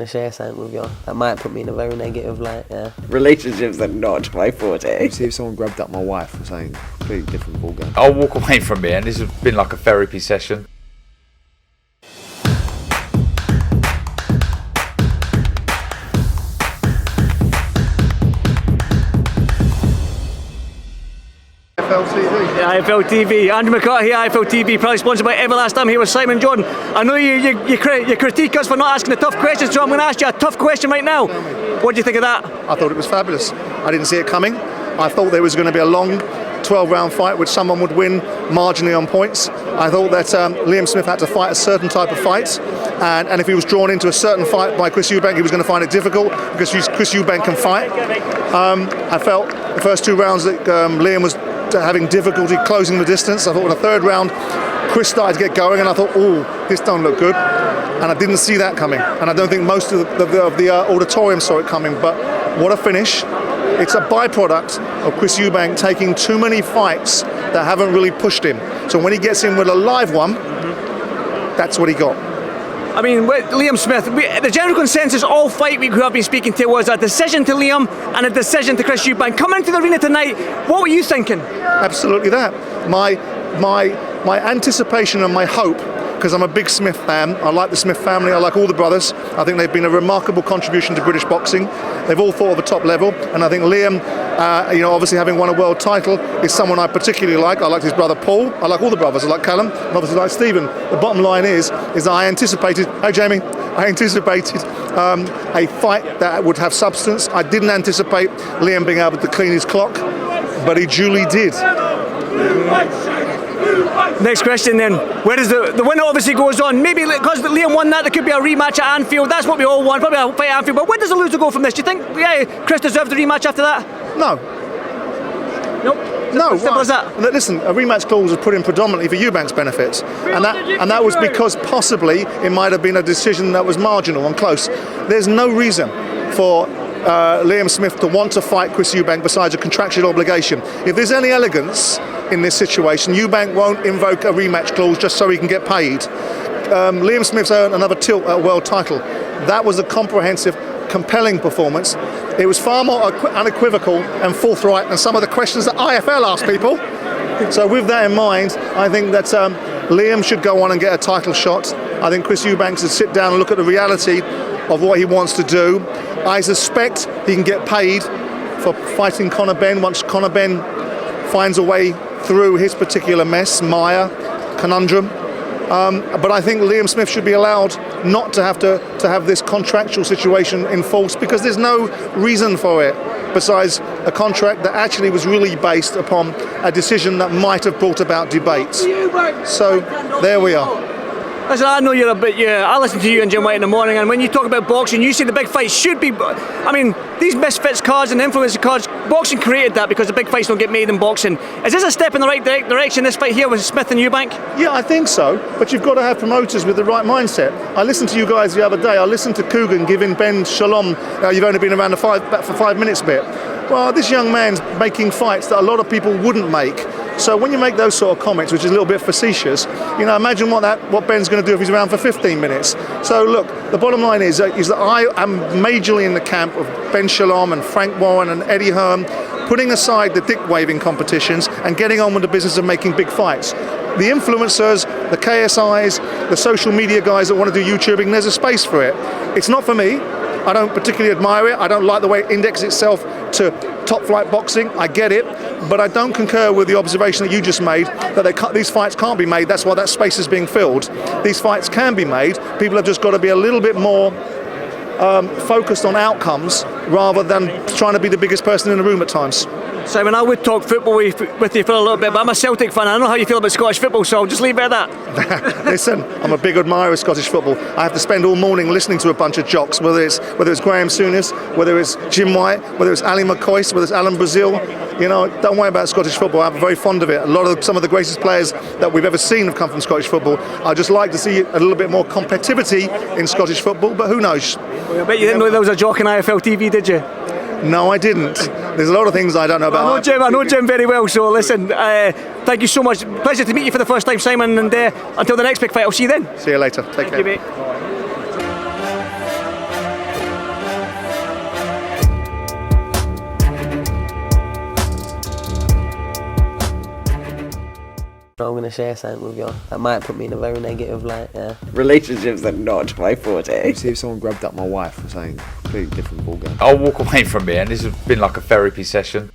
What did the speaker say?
to share something with you. That might put me in a very negative light, yeah. Relationships are not my forte. See if someone grabbed up my wife or something, completely different ballgame. I'll walk away from here, and this has been like a therapy session. IFL TV, Andrew McCART here, IFL TV, proudly sponsored by Everlast. I'm here with Simon Jordan. I know you critique us for not asking the tough questions, so I'm going to ask you a tough question right now. What do you think of that? I thought it was fabulous. I didn't see it coming. I thought there was going to be a long 12-round fight which someone would win marginally on points. I thought that Liam Smith had to fight a certain type of fight, and if he was drawn into a certain fight by Chris Eubank, he was going to find it difficult because Chris Eubank can fight. I felt the first 2 rounds that Liam was having difficulty closing the distance. I thought in the 3rd round Chris started to get going, and I thought, oh, this don't look good, and I didn't see that coming, and I don't think most of the auditorium saw it coming. But what a finish. It's a byproduct of Chris Eubank taking too many fights that haven't really pushed him. So when he gets in with a live one, that's what he got. I mean, with Liam Smith, the general consensus all fight week who I've been speaking to was a decision to Liam and a decision to Chris Eubank. Coming into the arena tonight, what were you thinking? Absolutely that. My anticipation and my hope, because I'm a big Smith fan. I like the Smith family. I like all the brothers. I think they've been a remarkable contribution to British boxing. They've all fought at the top level, and I think Liam, obviously having won a world title, is someone I particularly like. I like his brother Paul. I like all the brothers. I like Callum, and obviously like Stephen. The bottom line is that I anticipated. Hey Jamie, I anticipated a fight that would have substance. I didn't anticipate Liam being able to clean his clock, but he duly did. Next question then. Where does the winner obviously goes on? Maybe because Liam won that, there could be a rematch at Anfield. That's what we all want, probably a fight at Anfield. But where does the loser go from this? Do you think Chris deserves the rematch after that? No. Nope. No. Simple as that. Listen, a rematch clause was put in predominantly for Eubank's benefit, and that was because possibly it might have been a decision that was marginal and close. There's no reason for Liam Smith to want to fight Chris Eubank besides a contractual obligation. If there's any elegance in this situation, Eubank won't invoke a rematch clause just so he can get paid. Liam Smith's earned another tilt at a world title. That was a comprehensive, compelling performance. It was far more unequivocal and forthright than some of the questions that IFL asked people. So with that in mind, I think that Liam should go on and get a title shot. I think Chris Eubank should sit down and look at the reality of what he wants to do. I suspect he can get paid for fighting Conor Benn once Conor Benn finds a way through his particular mess, mire, conundrum. But I think Liam Smith should be allowed not to have this contractual situation enforced, because there's no reason for it besides a contract that actually was really based upon a decision that might have brought about debate. So there we are. Listen, I know you're a bit. I listen to you and Jim White in the morning, and when you talk about boxing, you say the big fights should be. I mean, these misfits cards and influencer cards, boxing created that because the big fights don't get made in boxing. Is this a step in the right direction? This fight here with Smith and Eubank? Yeah, I think so. But you've got to have promoters with the right mindset. I listened to you guys the other day. I listened to Coogan giving Ben Shalom. You've only been around for 5 minutes bit. Well, this young man's making fights that a lot of people wouldn't make. So when you make those sort of comments, which is a little bit facetious, imagine what Ben's going to do if he's around for 15 minutes. So look, the bottom line is that I am majorly in the camp of Ben Shalom and Frank Warren and Eddie Hearn, putting aside the dick-waving competitions and getting on with the business of making big fights. The influencers, the KSIs, the social media guys that want to do YouTubing, there's a space for it. It's not for me. I don't particularly admire it. I don't like the way it indexes itself to top flight boxing. I get it, but I don't concur with the observation that you just made that these fights can't be made. That's why that space is being filled. These fights can be made. People have just got to be a little bit more focused on outcomes rather than trying to be the biggest person in the room at times. Simon, I would talk football with you for a little bit, but I'm a Celtic fan. I don't know how you feel about Scottish football, so I'll just leave it at that. Listen, I'm a big admirer of Scottish football. I have to spend all morning listening to a bunch of jocks, whether it's Graham Souness, whether it's Jim White, whether it's Ali McCoist, whether it's Alan Brazil. Don't worry about Scottish football. I'm very fond of it. Some of the greatest players that we've ever seen have come from Scottish football. I just like to see a little bit more competitivity in Scottish football, but who knows? Well, I bet you didn't know there was a jock in IFL TV, did you? No, I didn't. There's a lot of things I don't know about. I know Jim very well, so listen, thank you so much. Pleasure to meet you for the first time, Simon, and until the next big fight, I'll see you then. See you later. Take care. Thank you, mate. to share something with you. That might put me in a very negative light. Yeah. Relationships are not my forte. See if someone grabbed up my wife or something. Completely different ballgame. I'll walk away from it, and this has been like a therapy session.